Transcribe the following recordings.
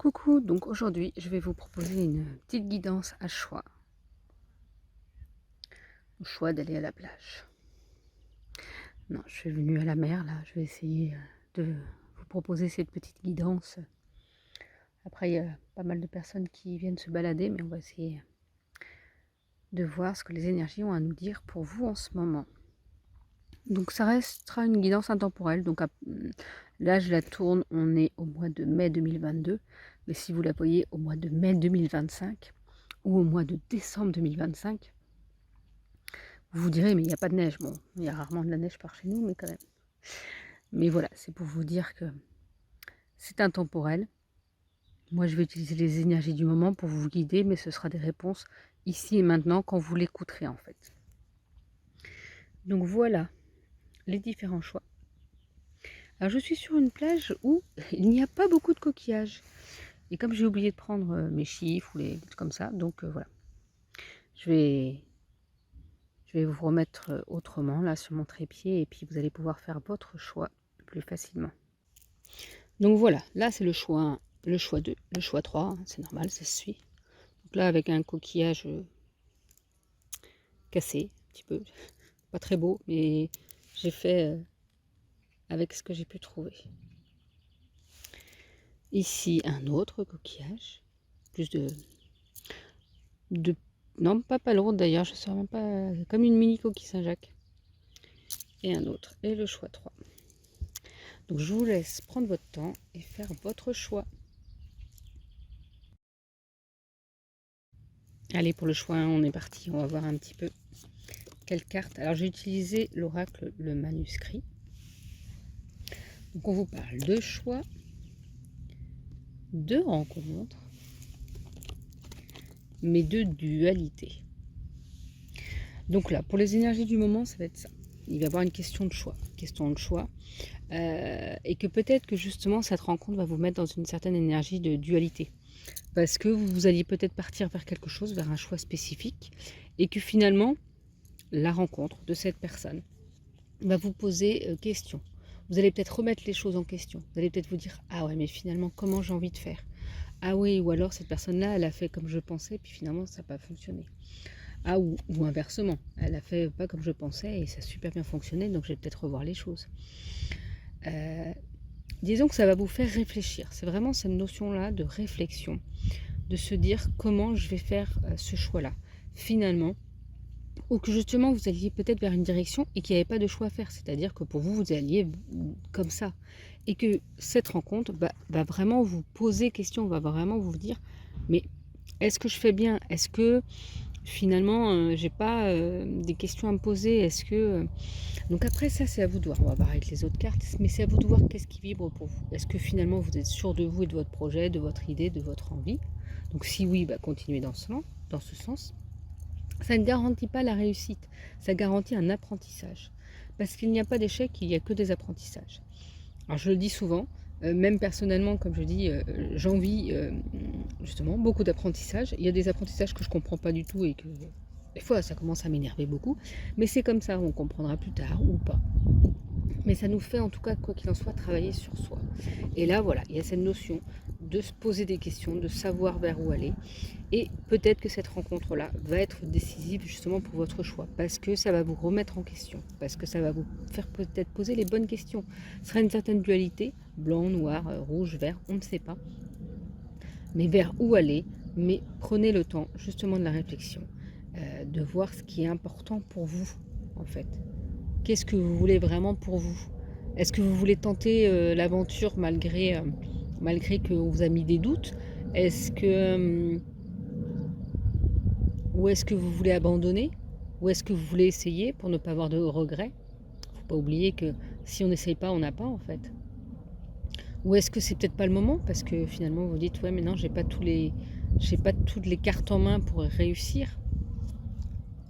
Coucou, donc aujourd'hui je vais vous proposer une petite guidance à choix. Au choix d'aller à la plage. Non, je suis venue à la mer là, je vais essayer de vous proposer cette petite guidance. Après il y a pas mal de personnes qui viennent se balader, mais on va essayer de voir ce que les énergies ont à nous dire pour vous en ce moment. Donc ça restera une guidance intemporelle, donc là je la tourne, on est au mois de mai 2022, mais si vous la voyez au mois de mai 2025 ou au mois de décembre 2025, vous vous direz: «Mais il y a pas de neige». Bon, il y a rarement de la neige par chez nous, mais quand même. Mais voilà, c'est pour vous dire que c'est intemporel. Moi, je vais utiliser les énergies du moment pour vous guider, mais ce sera des réponses ici et maintenant quand vous l'écouterez, en fait. Donc voilà les différents choix. Alors je suis sur une plage où il n'y a pas beaucoup de coquillages et comme j'ai oublié de prendre, mes chiffres ou les trucs comme ça, donc voilà. Je vais je vais vous remettre, autrement là sur mon trépied et puis vous allez pouvoir faire votre choix plus facilement. Donc voilà, là c'est le choix 2, le choix 3, hein, c'est normal, ça se suit. Donc là avec un coquillage cassé, un petit peu, pas très beau, mais j'ai fait avec ce que j'ai pu trouver. Ici un autre coquillage, plus de non pas lourde d'ailleurs, je ne sais même pas, comme une mini coquille Saint-Jacques. Et un autre, et le choix 3. Donc je vous laisse prendre votre temps et faire votre choix. Allez, pour le choix 1, on est parti, on va voir un petit peu quelle carte. Alors j'ai utilisé l'oracle, le manuscrit. Donc on vous parle de choix, de rencontres, mais de dualité. Donc là, pour les énergies du moment, ça va être ça. Il va y avoir une question de choix. Et que peut-être que justement cette rencontre va vous mettre dans une certaine énergie de dualité. Parce que vous alliez peut-être partir vers quelque chose, vers un choix spécifique, et que finalement, la rencontre de cette personne va vous poser question. Vous allez peut-être remettre les choses en question. Vous allez peut-être vous dire: ah ouais, mais finalement, comment j'ai envie de faire? Ah oui, ou alors cette personne-là, elle a fait comme je pensais, puis finalement, ça n'a pas fonctionné. Ah, ou inversement, elle a fait pas comme je pensais et ça a super bien fonctionné, donc je vais peut-être revoir les choses. Disons que ça va vous faire réfléchir. C'est vraiment cette notion-là de réflexion, de se dire comment je vais faire ce choix-là. Finalement, ou que justement vous alliez peut-être vers une direction et qu'il n'y avait pas de choix à faire. C'est-à-dire que pour vous, vous alliez comme ça. Et que cette rencontre va vraiment vous poser question, va vraiment vous dire, mais est-ce que je fais bien? Est-ce que finalement, j'ai pas des questions à me poser? Est-ce que... Donc après ça, c'est à vous de voir. On va voir avec les autres cartes, mais c'est à vous de voir qu'est-ce qui vibre pour vous. Est-ce que finalement vous êtes sûr de vous et de votre projet, de votre idée, de votre envie? Donc si oui, continuez dans ce sens. Ça ne garantit pas la réussite, ça garantit un apprentissage. Parce qu'il n'y a pas d'échec, il n'y a que des apprentissages. Alors je le dis souvent, même personnellement, comme je dis, j'envie justement beaucoup d'apprentissages. Il y a des apprentissages que je ne comprends pas du tout et que des fois ça commence à m'énerver beaucoup. Mais c'est comme ça, on comprendra plus tard ou pas. Mais ça nous fait en tout cas, quoi qu'il en soit, travailler sur soi. Et là, voilà, il y a cette notion de se poser des questions, de savoir vers où aller. Et peut-être que cette rencontre-là va être décisive justement pour votre choix, parce que ça va vous remettre en question, parce que ça va vous faire peut-être poser les bonnes questions. Ce sera une certaine dualité, blanc, noir, rouge, vert, on ne sait pas. Mais vers où aller, mais prenez le temps justement de la réflexion, de voir ce qui est important pour vous, en fait. Qu'est-ce que vous voulez vraiment pour vous? Est-ce que vous voulez tenter l'aventure malgré qu'on vous a mis des doutes? Est-ce que... ou est-ce que vous voulez abandonner? Ou est-ce que vous voulez essayer pour ne pas avoir de regrets? Faut pas oublier que si on n'essaye pas, on n'a pas en fait. Ou est-ce que c'est peut-être pas le moment parce que finalement vous dites ouais mais non j'ai pas toutes les cartes en main pour réussir.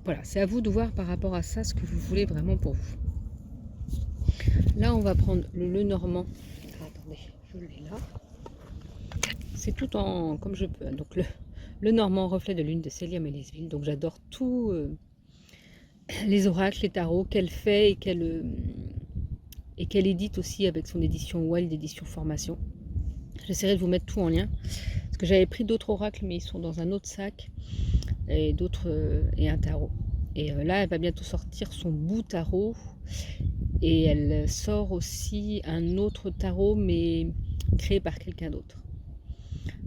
Voilà, c'est à vous de voir par rapport à ça ce que vous voulez vraiment pour vous. Là on va prendre le normand. Ah, attendez, je l'ai là. C'est tout en comme je peux. Donc le normand reflet de lune de Célia Mélisville. Donc j'adore tout les oracles, les tarots qu'elle fait et qu'elle édite aussi avec son édition Wild, édition formation. J'essaierai de vous mettre tout en lien. Parce que j'avais pris d'autres oracles, mais ils sont dans un autre sac. Et d'autres et un tarot. Et là, elle va bientôt sortir son bout tarot. Et elle sort aussi un autre tarot, mais créé par quelqu'un d'autre.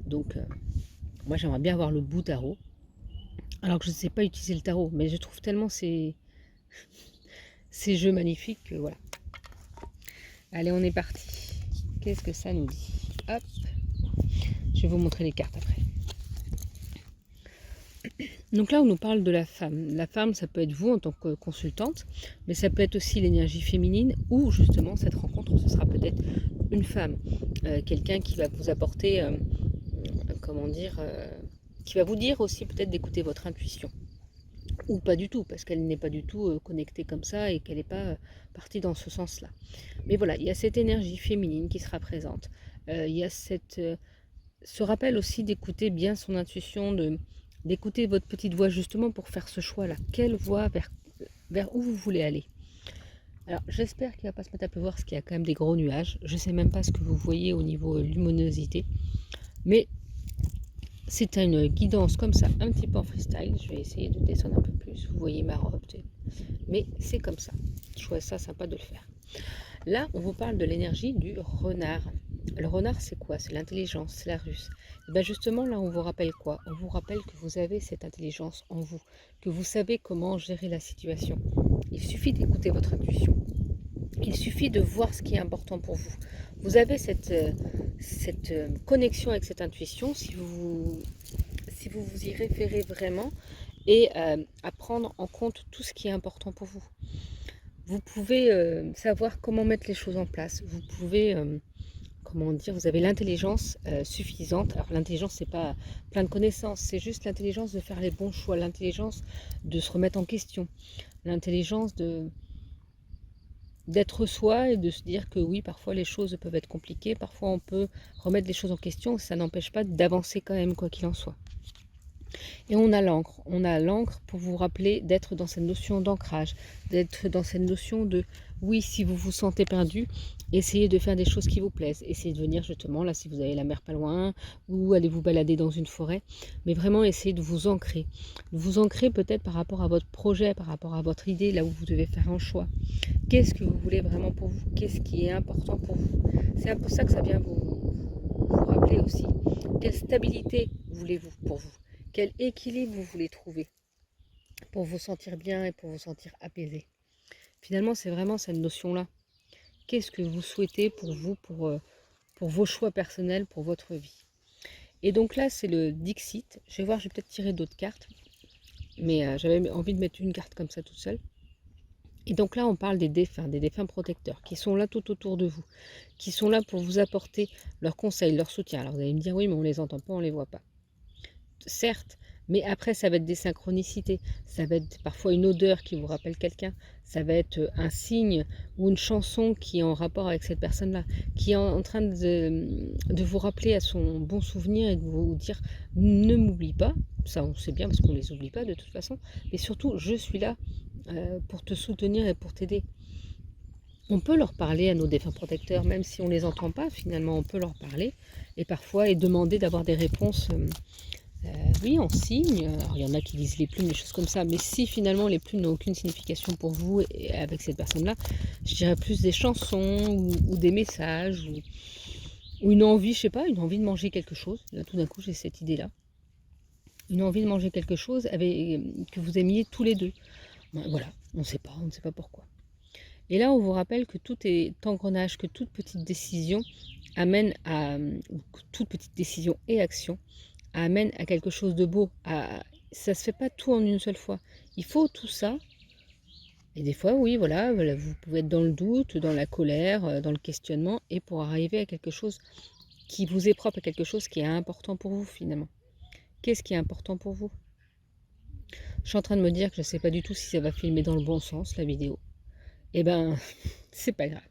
Donc, moi, j'aimerais bien avoir le bout tarot. Alors que je ne sais pas utiliser le tarot, mais je trouve tellement ces jeux magnifiques que voilà. Allez, on est parti. Qu'est-ce que ça nous dit? Hop. Je vais vous montrer les cartes après. Donc là, on nous parle de la femme. La femme, ça peut être vous en tant que consultante, mais ça peut être aussi l'énergie féminine, ou justement, cette rencontre, ce sera peut-être une femme. Quelqu'un qui va vous apporter, comment dire, qui va vous dire aussi peut-être d'écouter votre intuition. Ou pas du tout, parce qu'elle n'est pas du tout connectée comme ça et qu'elle n'est pas partie dans ce sens-là. Mais voilà, il y a cette énergie féminine qui sera présente. Il y a ce rappel aussi d'écouter bien son intuition, d'écouter votre petite voix justement pour faire ce choix-là. Quelle voie, vers où vous voulez aller? Alors j'espère qu'il ne va pas se mettre à pleuvoir parce qu'il y a quand même des gros nuages. Je ne sais même pas ce que vous voyez au niveau luminosité. Mais c'est une guidance comme ça, un petit peu en freestyle. Je vais essayer de descendre un peu plus. Vous voyez ma robe. Mais c'est comme ça. Je trouvais ça sympa de le faire. Là, on vous parle de l'énergie du renard. Le renard, c'est quoi? C'est l'intelligence, c'est la ruse. Et bien justement, là, on vous rappelle quoi? On vous rappelle que vous avez cette intelligence en vous, que vous savez comment gérer la situation. Il suffit d'écouter votre intuition. Il suffit de voir ce qui est important pour vous. Vous avez cette connexion avec cette intuition si vous vous y référez vraiment et à prendre en compte tout ce qui est important pour vous. Vous pouvez savoir comment mettre les choses en place. Vous pouvez, comment dire, vous avez l'intelligence suffisante. Alors l'intelligence, c'est pas plein de connaissances, c'est juste l'intelligence de faire les bons choix, l'intelligence de se remettre en question, l'intelligence d'être soi et de se dire que oui, parfois les choses peuvent être compliquées, parfois on peut remettre les choses en question, ça n'empêche pas d'avancer quand même, quoi qu'il en soit. Et on a l'encre pour vous rappeler d'être dans cette notion d'ancrage, d'être dans cette notion de, oui, si vous vous sentez perdu, essayez de faire des choses qui vous plaisent, essayez de venir justement, là si vous avez la mer pas loin, ou allez vous balader dans une forêt, mais vraiment essayez de vous ancrer peut-être par rapport à votre projet, par rapport à votre idée, là où vous devez faire un choix. Qu'est-ce que vous voulez vraiment pour vous? Qu'est-ce qui est important pour vous? C'est un peu ça que ça vient vous rappeler aussi. Quelle stabilité voulez-vous pour vous? Quel équilibre vous voulez trouver pour vous sentir bien et pour vous sentir apaisé? Finalement, c'est vraiment cette notion-là. Qu'est-ce que vous souhaitez pour vous, pour vos choix personnels, pour votre vie? Et donc là, c'est le Dixit. Je vais voir, je vais peut-être tirer d'autres cartes. Mais j'avais envie de mettre une carte comme ça toute seule. Et donc là, on parle des défunts protecteurs, qui sont là tout autour de vous, qui sont là pour vous apporter leurs conseils, leur soutien. Alors vous allez me dire, oui, mais on ne les entend pas, on ne les voit pas. Certes, mais après ça va être des synchronicités, ça va être parfois une odeur qui vous rappelle quelqu'un, ça va être un signe ou une chanson qui est en rapport avec cette personne-là, qui est en train de vous rappeler à son bon souvenir et de vous dire ne m'oublie pas, ça on sait bien parce qu'on ne les oublie pas de toute façon, mais surtout je suis là pour te soutenir et pour t'aider. On peut leur parler à nos défunts protecteurs, même si on ne les entend pas, finalement on peut leur parler et parfois et demander d'avoir des réponses. Oui, en signe. Alors, il y en a qui lisent les plumes, des choses comme ça. Mais si finalement les plumes n'ont aucune signification pour vous et avec cette personne-là, je dirais plus des chansons ou des messages ou une envie, je sais pas, une envie de manger quelque chose. Là, tout d'un coup, j'ai cette idée-là. Une envie de manger quelque chose que vous aimiez tous les deux. Ben, voilà, on ne sait pas pourquoi. Et là, on vous rappelle que tout est engrenage, que toute petite décision amène à, toute petite décision et action amène à quelque chose de beau. Ça ne se fait pas tout en une seule fois. Il faut tout ça. Et des fois, oui, voilà, vous pouvez être dans le doute, dans la colère, dans le questionnement, et pour arriver à quelque chose qui vous est propre, à quelque chose qui est important pour vous finalement. Qu'est-ce qui est important pour vous? Je suis en train de me dire que je ne sais pas du tout si ça va filmer dans le bon sens, la vidéo. Eh ben, c'est pas grave.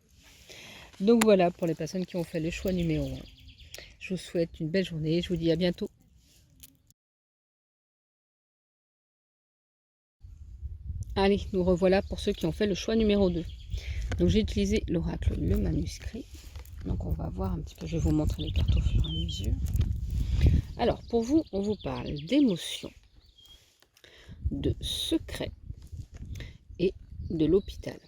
Donc voilà, pour les personnes qui ont fait le choix numéro 1. Je vous souhaite une belle journée, je vous dis à bientôt. Allez, nous revoilà pour ceux qui ont fait le choix numéro 2. Donc j'ai utilisé l'oracle, le manuscrit. Donc on va voir un petit peu, je vais vous montrer les cartes au fur et à mesure. Alors pour vous, on vous parle d'émotions, de secrets et de l'hôpital.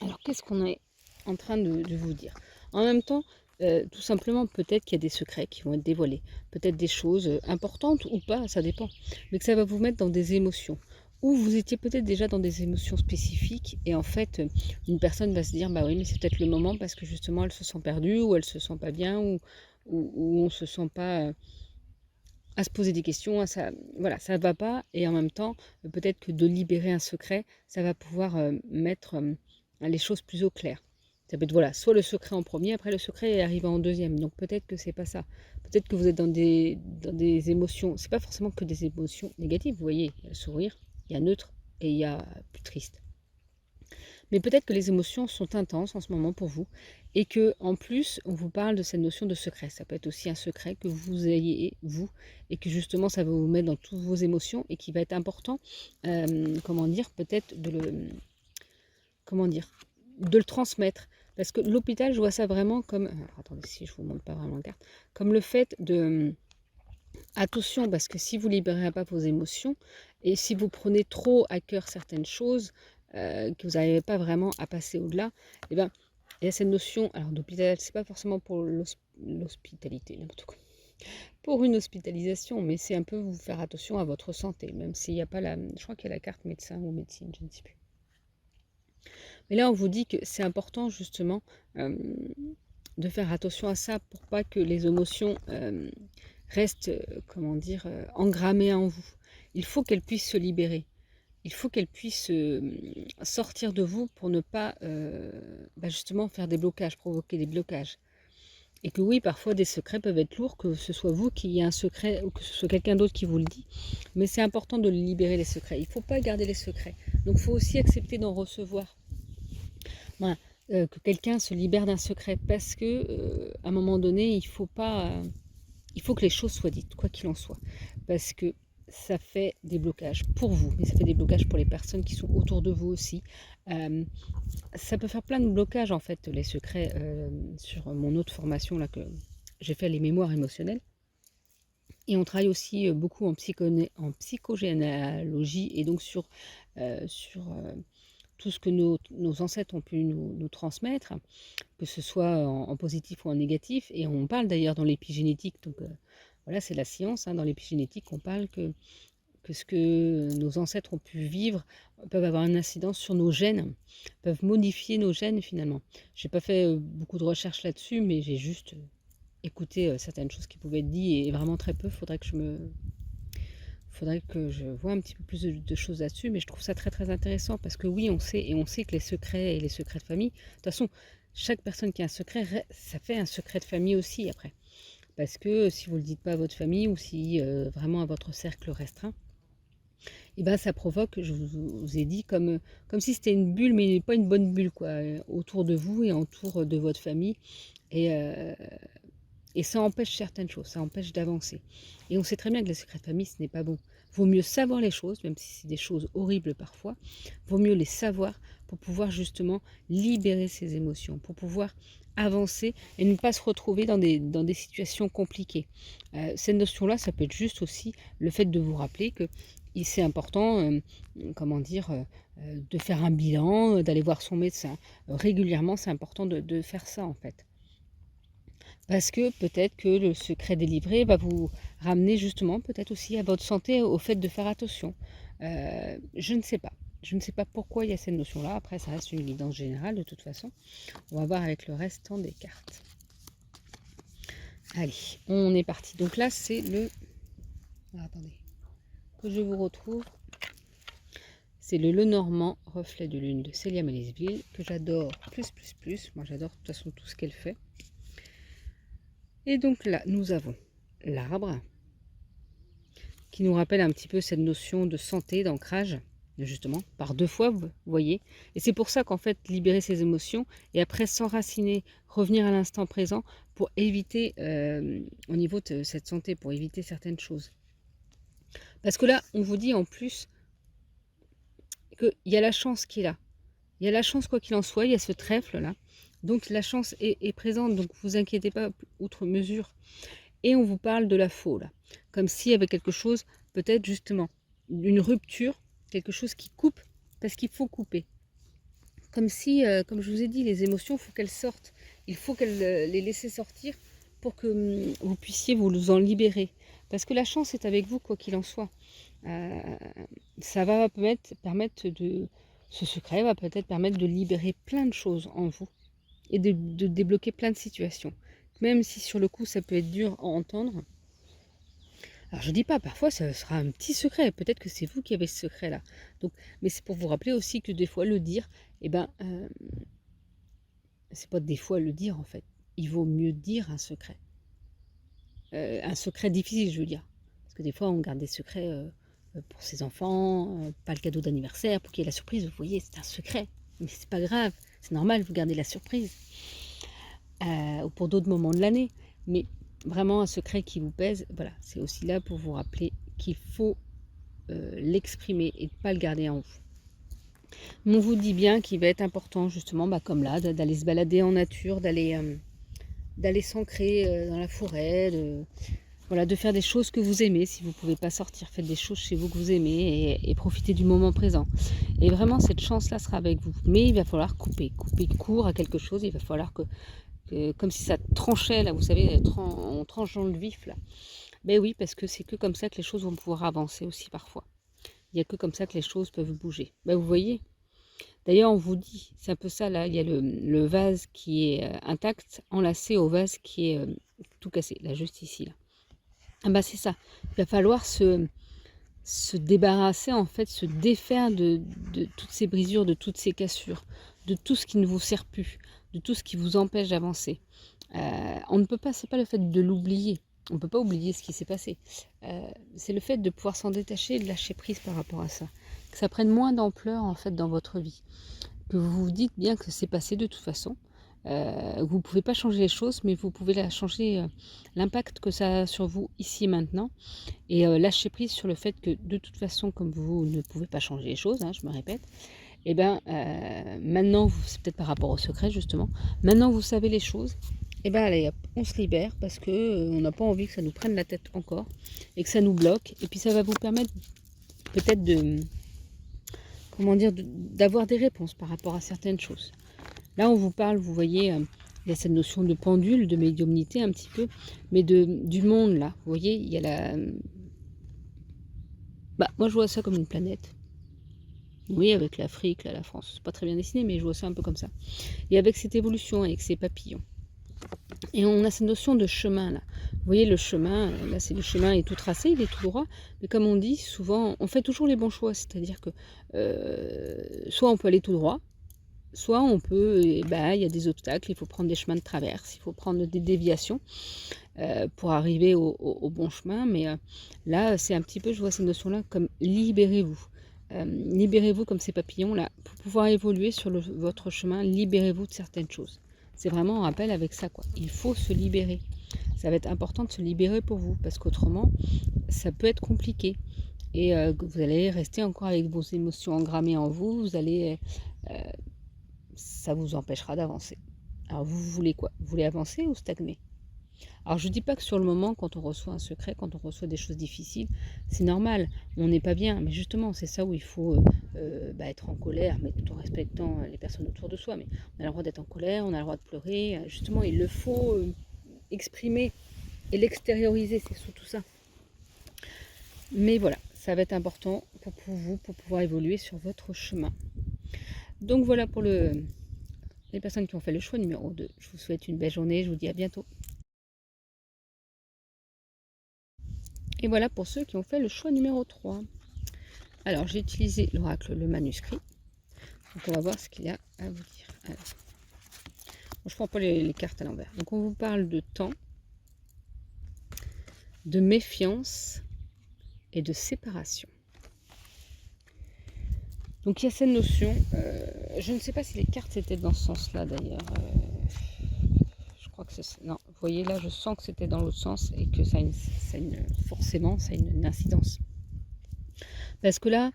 Alors qu'est-ce qu'on est en train de vous dire? En même temps, tout simplement, peut-être qu'il y a des secrets qui vont être dévoilés, peut-être des choses importantes ou pas, ça dépend, mais que ça va vous mettre dans des émotions. Ou vous étiez peut-être déjà dans des émotions spécifiques et en fait, une personne va se dire, bah oui, mais c'est peut-être le moment parce que justement elle se sent perdue ou elle se sent pas bien ou on se sent pas à se poser des questions, voilà, ça va pas et en même temps, peut-être que de libérer un secret, ça va pouvoir mettre les choses plus au clair. Ça peut être voilà, soit le secret en premier, après le secret est arrivé en deuxième. Donc peut-être que c'est pas ça. Peut-être que vous êtes dans des émotions. C'est pas forcément que des émotions négatives. Vous voyez, il y a le sourire, il y a neutre et il y a plus triste. Mais peut-être que les émotions sont intenses en ce moment pour vous et que en plus on vous parle de cette notion de secret. Ça peut être aussi un secret que vous ayez vous et que justement ça va vous mettre dans toutes vos émotions et qui va être important, comment dire, peut-être comment dire, de le transmettre. Parce que l'hôpital, je vois ça vraiment comme, alors attendez si je vous montre pas vraiment la carte, comme le fait de, attention parce que si vous libérez pas vos émotions et si vous prenez trop à cœur certaines choses, que vous n'arrivez pas vraiment à passer au-delà, et ben, il y a cette notion, alors d'hôpital, c'est pas forcément pour l'hospitalité, n'importe quoi, pour une hospitalisation, mais c'est un peu vous faire attention à votre santé, même s'il n'y a pas je crois qu'il y a la carte médecin ou médecine, je ne sais plus. Mais là, on vous dit que c'est important justement de faire attention à ça pour pas que les émotions restent, comment dire, engrammées en vous. Il faut qu'elles puissent se libérer. Il faut qu'elles puissent sortir de vous pour ne pas justement faire des blocages, provoquer des blocages. Et que oui, parfois des secrets peuvent être lourds, que ce soit vous qui ayez un secret ou que ce soit quelqu'un d'autre qui vous le dit. Mais c'est important de libérer les secrets. Il ne faut pas garder les secrets. Donc il faut aussi accepter d'en recevoir. Voilà, que quelqu'un se libère d'un secret parce que à un moment donné, il faut que les choses soient dites, quoi qu'il en soit, parce que ça fait des blocages pour vous, mais ça fait des blocages pour les personnes qui sont autour de vous aussi. Ça peut faire plein de blocages en fait, les secrets sur mon autre formation là que j'ai fait les mémoires émotionnelles. Et on travaille aussi beaucoup en psychogénéalogie et donc sur tout ce que nos ancêtres ont pu nous transmettre, que ce soit en positif ou en négatif. Et on parle d'ailleurs dans l'épigénétique, donc voilà, c'est la science, hein, dans l'épigénétique, on parle que ce que nos ancêtres ont pu vivre peuvent avoir une incidence sur nos gènes, peuvent modifier nos gènes finalement. Je n'ai pas fait beaucoup de recherches là-dessus, mais j'ai juste écouté certaines choses qui pouvaient être dites et vraiment très peu. Faudrait que je vois un petit peu plus de choses là-dessus, mais je trouve ça très très intéressant parce que oui, on sait, et on sait que les secrets et les secrets de famille, de toute façon, chaque personne qui a un secret, ça fait un secret de famille aussi après. Parce que si vous ne le dites pas à votre famille ou si vraiment à votre cercle restreint, et ben ça provoque, je vous ai dit, comme si c'était une bulle, mais pas une bonne bulle, quoi, autour de vous et autour de votre famille. Et, et ça empêche certaines choses, ça empêche d'avancer. Et on sait très bien que les secrets de famille, ce n'est pas bon. Vaut mieux savoir les choses, même si c'est des choses horribles parfois, vaut mieux les savoir pour pouvoir justement libérer ses émotions, pour pouvoir avancer et ne pas se retrouver dans des situations compliquées. Cette notion-là, ça peut être juste aussi le fait de vous rappeler que c'est important, comment dire, de faire un bilan, d'aller voir son médecin. Régulièrement, c'est important de faire ça en fait. Parce que peut-être que le secret délivré va vous ramener justement peut-être aussi à votre santé, au fait de faire attention. Je ne sais pas. Je ne sais pas pourquoi il y a cette notion-là. Après, ça reste une guidance générale de toute façon. On va voir avec le restant des cartes. Allez, on est parti. Donc là, c'est le... attendez, que je vous retrouve. C'est le Lenormand, reflet de lune de Célia Melisville, que j'adore plus. Moi, j'adore de toute façon tout ce qu'elle fait. Et donc là, nous avons l'arbre, qui nous rappelle un petit peu cette notion de santé, d'ancrage, justement, par deux fois, vous voyez. Et c'est pour ça qu'en fait, libérer ses émotions et après s'enraciner, revenir à l'instant présent pour éviter, au niveau de cette santé, pour éviter certaines choses. Parce que là, on vous dit en plus qu'il y a la chance qui est là. Il y a la chance, quoi qu'il en soit, il y a ce trèfle-là. Donc la chance est présente, donc vous inquiétez pas outre mesure. Et on vous parle de la faux, là. Comme s'il y avait quelque chose, peut-être justement, une rupture, quelque chose qui coupe, parce qu'il faut couper. Comme si, comme je vous ai dit, les émotions, il faut qu'elles sortent. Il faut qu'elles les laisser sortir pour que vous puissiez vous en libérer. Parce que la chance est avec vous, quoi qu'il en soit. Ça va permettre de... Ce secret va peut-être permettre de libérer plein de choses en vous et de débloquer plein de situations. Même si sur le coup, ça peut être dur à entendre. Alors je dis pas, parfois ça sera un petit secret, peut-être que c'est vous qui avez ce secret-là. Donc, mais c'est pour vous rappeler aussi que des fois le dire, eh ben, c'est pas des fois le dire en fait. Il vaut mieux dire un secret difficile, je veux dire. Parce que des fois on garde des secrets pour ses enfants, pas le cadeau d'anniversaire, pour qu'il y ait la surprise. Vous voyez, c'est un secret, mais c'est pas grave, c'est normal, vous gardez la surprise. Ou pour d'autres moments de l'année. Mais vraiment un secret qui vous pèse, voilà, c'est aussi là pour vous rappeler qu'il faut l'exprimer et ne pas le garder en vous. Mais on vous dit bien qu'il va être important justement, comme là, d'aller se balader en nature, d'aller s'ancrer dans la forêt, voilà, de faire des choses que vous aimez. Si vous ne pouvez pas sortir, faites des choses chez vous que vous aimez et profitez du moment présent. Et vraiment, cette chance-là sera avec vous. Mais il va falloir couper court à quelque chose. Il va falloir que comme si ça tranchait, là, vous savez, on tranche dans le vif, là. Ben oui, parce que c'est que comme ça que les choses vont pouvoir avancer aussi parfois. Il n'y a que comme ça que les choses peuvent bouger. Ben vous voyez. D'ailleurs, on vous dit, c'est un peu ça, là, il y a le vase qui est intact, enlacé au vase qui est tout cassé, là, juste ici, là. Ah ben c'est ça. Il va falloir se débarrasser, en fait, se défaire de toutes ces brisures, de toutes ces cassures, de tout ce qui ne vous sert plus, de tout ce qui vous empêche d'avancer. On ne peut pas, c'est pas le fait de l'oublier. On ne peut pas oublier ce qui s'est passé. C'est le fait de pouvoir s'en détacher et de lâcher prise par rapport à ça. Que ça prenne moins d'ampleur, en fait, dans votre vie. Que vous vous dites bien que c'est passé de toute façon. Vous ne pouvez pas changer les choses, mais vous pouvez changer l'impact que ça a sur vous ici et maintenant. Et lâcher prise sur le fait que de toute façon, comme vous ne pouvez pas changer les choses, hein, je me répète, et bien maintenant, c'est peut-être par rapport au secret justement, maintenant vous savez les choses, et bien allez hop, on se libère parce que on n'a pas envie que ça nous prenne la tête encore et que ça nous bloque. Et puis ça va vous permettre peut-être de, comment dire, d'avoir des réponses par rapport à certaines choses. Là, on vous parle, vous voyez, il y a cette notion de pendule, de médiumnité un petit peu, mais du monde là. Vous voyez, il y a la... moi, je vois ça comme une planète. Oui, avec l'Afrique, là, la France. C'est pas très bien dessiné, mais je vois ça un peu comme ça. Et avec cette évolution, avec ces papillons. Et on a cette notion de chemin, là. Vous voyez, le chemin, là, c'est le chemin est tout tracé, il est tout droit. Mais comme on dit, souvent, on fait toujours les bons choix. C'est-à-dire que soit on peut aller tout droit, soit on peut, il y a des obstacles, il faut prendre des chemins de traverse, il faut prendre des déviations pour arriver au bon chemin. Mais là, c'est un petit peu, je vois cette notion-là comme libérez-vous. Libérez-vous comme ces papillons-là pour pouvoir évoluer sur votre chemin. Libérez-vous de certaines choses. C'est vraiment un rappel avec ça, quoi. Il faut se libérer. Ça va être important de se libérer pour vous parce qu'autrement, ça peut être compliqué. Et vous allez rester encore avec vos émotions engrammées en vous. Vous allez... ça vous empêchera d'avancer. Alors vous voulez quoi? Vous voulez avancer ou stagner? Alors je ne dis pas que sur le moment, quand on reçoit un secret, quand on reçoit des choses difficiles, c'est normal, on n'est pas bien. Mais justement, c'est ça où il faut être en colère, mais tout en respectant les personnes autour de soi. Mais on a le droit d'être en colère, on a le droit de pleurer. Justement, il le faut exprimer et l'extérioriser, c'est surtout ça. Mais voilà, ça va être important pour vous, pour pouvoir évoluer sur votre chemin. Donc voilà pour les personnes qui ont fait le choix numéro 2. Je vous souhaite une belle journée, je vous dis à bientôt. Et voilà pour ceux qui ont fait le choix numéro 3. Alors j'ai utilisé l'oracle, le manuscrit. Donc on va voir ce qu'il y a à vous dire. Alors, je ne prends pas les cartes à l'envers. Donc on vous parle de temps, de méfiance et de séparation. Donc il y a cette notion, je ne sais pas si les cartes étaient dans ce sens-là d'ailleurs. Je crois que c'est... Non, vous voyez là, je sens que c'était dans l'autre sens et que forcément, ça a une incidence. Parce que là,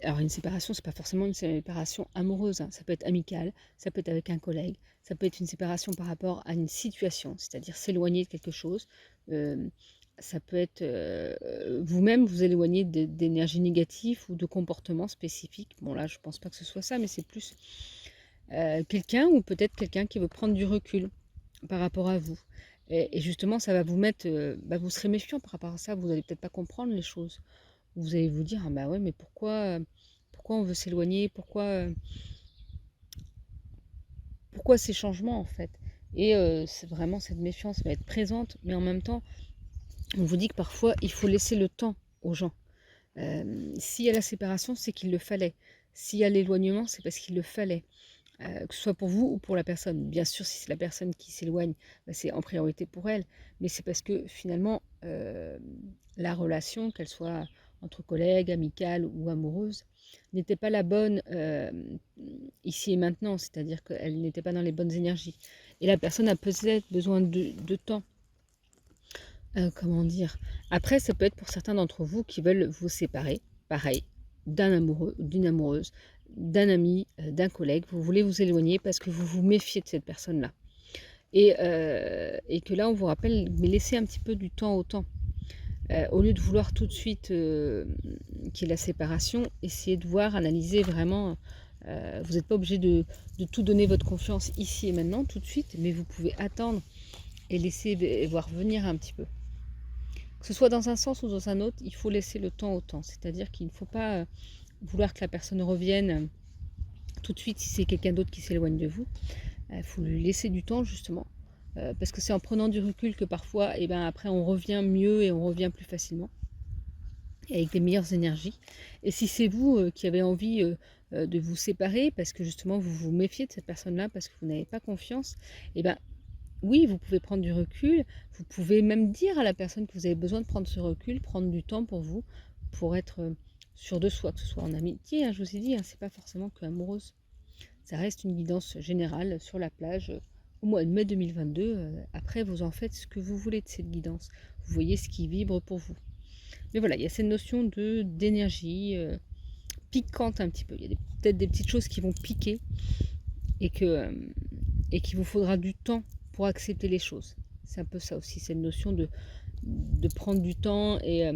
alors une séparation, c'est pas forcément une séparation amoureuse. Hein. Ça peut être amical, ça peut être avec un collègue, Ça peut être une séparation par rapport à une situation, c'est-à-dire s'éloigner de quelque chose. Euh, Ça peut être vous-même vous éloigner d'énergie négative ou de comportements spécifiques. Bon là, je pense pas que ce soit ça, mais c'est plus quelqu'un ou peut-être quelqu'un qui veut prendre du recul par rapport à vous. Et justement, ça va vous mettre, vous serez méfiant par rapport à ça, vous allez peut-être pas comprendre les choses. Vous allez vous dire, ah bah ouais, mais pourquoi on veut s'éloigner, pourquoi ces changements en fait. Et c'est vraiment cette méfiance va être présente, mais en même temps, on vous dit que parfois, il faut laisser le temps aux gens. S'il y a la séparation, c'est qu'il le fallait. S'il y a l'éloignement, c'est parce qu'il le fallait. Que ce soit pour vous ou pour la personne. Bien sûr, si c'est la personne qui s'éloigne, c'est en priorité pour elle, mais c'est parce que finalement, la relation, qu'elle soit entre collègues, amicale ou amoureuse, n'était pas la bonne ici et maintenant, c'est-à-dire qu'elle n'était pas dans les bonnes énergies. Et la personne a peut-être besoin de temps. Comment dire? Après, ça peut être pour certains d'entre vous qui veulent vous séparer, pareil, d'un amoureux, d'une amoureuse, d'un ami, d'un collègue. Vous voulez vous éloigner parce que vous vous méfiez de cette personne-là. Et que là, on vous rappelle, mais laissez un petit peu du temps au temps. Au lieu de vouloir tout de suite qu'il y ait la séparation, essayez de voir, analyser vraiment. Vous n'êtes pas obligé de tout donner votre confiance ici et maintenant, tout de suite, mais vous pouvez attendre et laisser voir venir un petit peu. Que ce soit dans un sens ou dans un autre, il faut laisser le temps au temps. C'est-à-dire qu'il ne faut pas vouloir que la personne revienne tout de suite si c'est quelqu'un d'autre qui s'éloigne de vous. Il faut lui laisser du temps justement. Parce que c'est en prenant du recul que parfois, après, on revient mieux et on revient plus facilement. Et avec des meilleures énergies. Et si c'est vous qui avez envie de vous séparer, parce que justement vous vous méfiez de cette personne-là, parce que vous n'avez pas confiance, oui, vous pouvez prendre du recul, vous pouvez même dire à la personne que vous avez besoin de prendre ce recul, prendre du temps pour vous, pour être sûr de soi, que ce soit en amitié, je vous ai dit, c'est pas forcément que amoureuse. Ça reste une guidance générale sur la plage au mois de mai 2022. Après, vous en faites ce que vous voulez de cette guidance. Vous voyez ce qui vibre pour vous. Mais voilà, il y a cette notion d'énergie piquante un petit peu. Il y a peut-être des petites choses qui vont piquer et qu'il vous faudra du temps pour accepter les choses. C'est un peu ça aussi, cette notion de prendre du temps et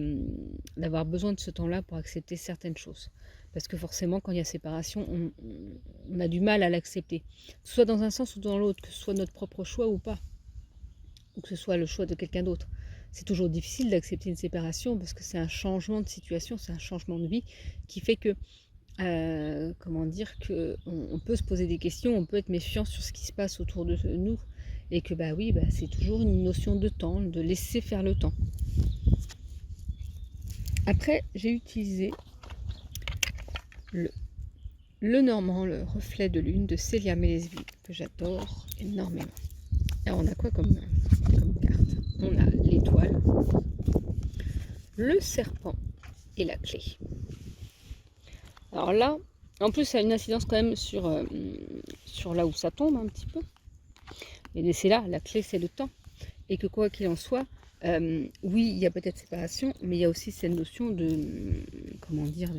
d'avoir besoin de ce temps-là pour accepter certaines choses. Parce que forcément, quand il y a séparation, on a du mal à l'accepter. Que ce soit dans un sens ou dans l'autre, que ce soit notre propre choix ou pas, ou que ce soit le choix de quelqu'un d'autre. C'est toujours difficile d'accepter une séparation parce que c'est un changement de situation, c'est un changement de vie qui fait que comment dire que on peut se poser des questions, on peut être méfiant sur ce qui se passe autour de nous et que c'est toujours une notion de temps, de laisser faire le temps. Après, j'ai utilisé le Normand, le reflet de lune de Célia Mélesville, que j'adore énormément. Alors on a quoi comme carte? On a l'étoile, le serpent et la clé. Alors là, en plus, ça a une incidence quand même sur là où ça tombe un petit peu. Mais c'est là, la clé, c'est le temps. Et que quoi qu'il en soit, oui, il y a peut-être séparation, mais il y a aussi cette notion comment dire,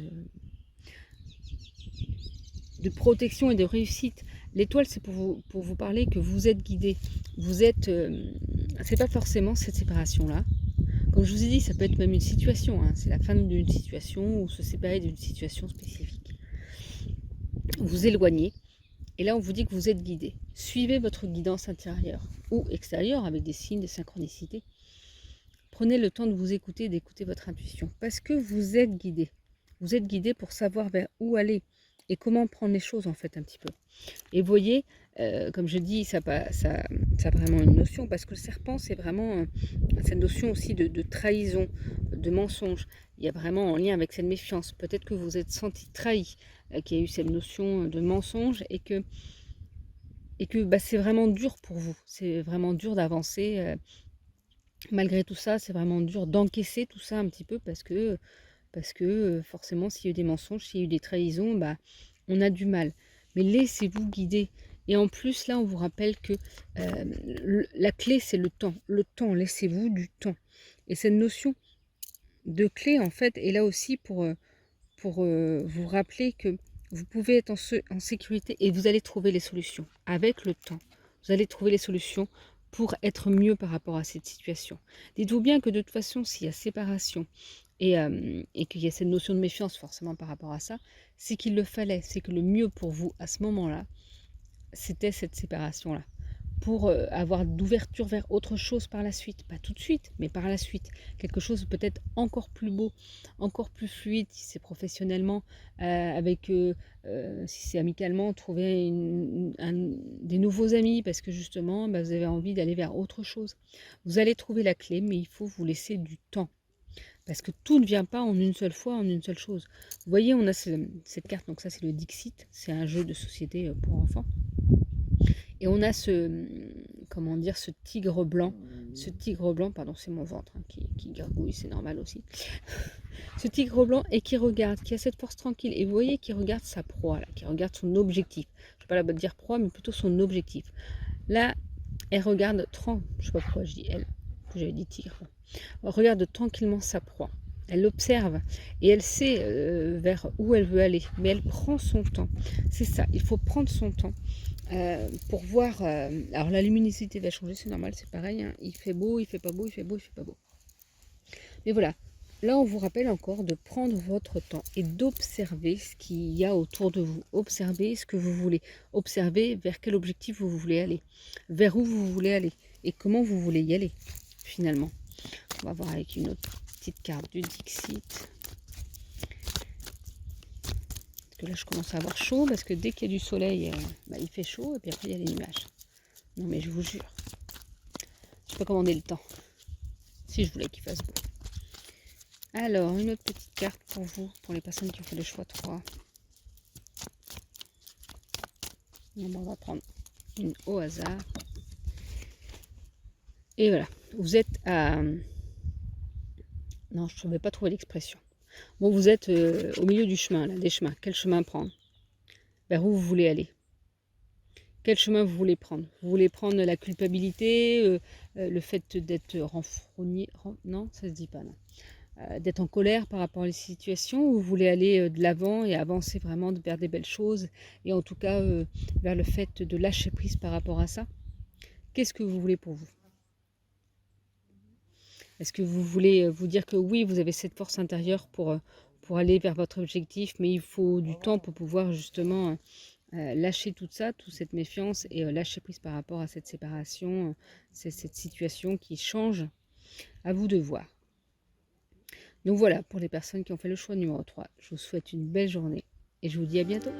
de protection et de réussite. L'étoile, c'est pour vous parler que vous êtes guidé. Vous êtes... c'est pas forcément cette séparation-là. Comme je vous ai dit, ça peut être même une situation. C'est la fin d'une situation ou se séparer d'une situation spécifique. Vous éloignez. Et là, on vous dit que vous êtes guidé. Suivez votre guidance intérieure ou extérieure avec des signes, des synchronicités. Prenez le temps de vous écouter, d'écouter votre intuition. Parce que vous êtes guidé. Vous êtes guidé pour savoir vers où aller et comment prendre les choses en fait un petit peu. Et vous voyez, comme je dis, ça a vraiment une notion, parce que le serpent, c'est vraiment cette notion aussi de trahison, de mensonge. Il y a vraiment en lien avec cette méfiance. Peut-être que vous êtes senti trahi, qu'il y a eu cette notion de mensonge et que c'est vraiment dur pour vous. C'est vraiment dur d'avancer. Malgré tout ça, c'est vraiment dur d'encaisser tout ça un petit peu parce que forcément, s'il y a eu des mensonges, s'il y a eu des trahisons, on a du mal. Mais laissez-vous guider. Et en plus, là, on vous rappelle que la clé, c'est le temps. Le temps, laissez-vous du temps. Et cette notion de clé, en fait, est là aussi pour vous rappeler que vous pouvez être en sécurité et vous allez trouver les solutions avec le temps. Vous allez trouver les solutions pour être mieux par rapport à cette situation. Dites-vous bien que de toute façon, s'il y a séparation et qu'il y a cette notion de méfiance forcément par rapport à ça, c'est qu'il le fallait, c'est que le mieux pour vous à ce moment-là, c'était cette séparation-là. Pour avoir d'ouverture vers autre chose par la suite. Pas tout de suite, mais par la suite. Quelque chose peut-être encore plus beau, encore plus fluide, si c'est professionnellement, si c'est amicalement, trouver des nouveaux amis, parce que justement, bah, vous avez envie d'aller vers autre chose. Vous allez trouver la clé, mais il faut vous laisser du temps. Parce que tout ne vient pas en une seule fois, en une seule chose. Vous voyez, on a cette carte, donc ça c'est le Dixit, c'est un jeu de société pour enfants. Et on a comment dire, ce tigre blanc, pardon, c'est mon ventre hein, qui gargouille, c'est normal aussi. Ce tigre blanc et qui regarde, qui a cette force tranquille. Et vous voyez qu'il regarde sa proie, là, qui regarde son objectif. Je ne vais pas la dire proie, mais plutôt son objectif. Là, elle regarde, je ne sais pas pourquoi je dis elle, j'avais dit tigre. Elle regarde tranquillement sa proie. Elle l'observe et elle sait vers où elle veut aller, mais elle prend son temps. C'est ça, il faut prendre son temps pour voir. Alors la luminosité va changer, c'est normal, c'est pareil. Hein, il fait beau, il fait pas beau, il fait beau, il fait pas beau. Mais voilà, là on vous rappelle encore de prendre votre temps et d'observer ce qu'il y a autour de vous. Observez ce que vous voulez. Observez vers quel objectif vous voulez aller, vers où vous voulez aller et comment vous voulez y aller finalement. On va voir avec une autre petite carte du Dixit. Parce que là, je commence à avoir chaud parce que dès qu'il y a du soleil, il fait chaud et puis après, il y a les nuages. Non, mais je vous jure, je peux commander le temps si je voulais qu'il fasse beau. Alors, une autre petite carte pour vous, pour les personnes qui ont fait le choix 3. On va prendre une au hasard. Et voilà, vous êtes à... Non, je ne vais pas trouver l'expression. Bon, vous êtes au milieu du chemin, là, des chemins. Quel chemin prendre? Vers où vous voulez aller? Quel chemin vous voulez prendre? Vous voulez prendre la culpabilité, le fait d'être renfrogné, non, ça se dit pas, non. D'être en colère par rapport à les situations, ou vous voulez aller de l'avant et avancer vraiment vers des belles choses, et en tout cas vers le fait de lâcher prise par rapport à ça? Qu'est-ce que vous voulez pour vous? Est-ce que vous voulez vous dire que oui, vous avez cette force intérieure pour aller vers votre objectif, mais il faut du temps pour pouvoir justement lâcher tout ça, toute cette méfiance et lâcher prise par rapport à cette séparation, c'est cette situation qui change? À vous de voir. Donc voilà, pour les personnes qui ont fait le choix numéro 3, je vous souhaite une belle journée et je vous dis à bientôt.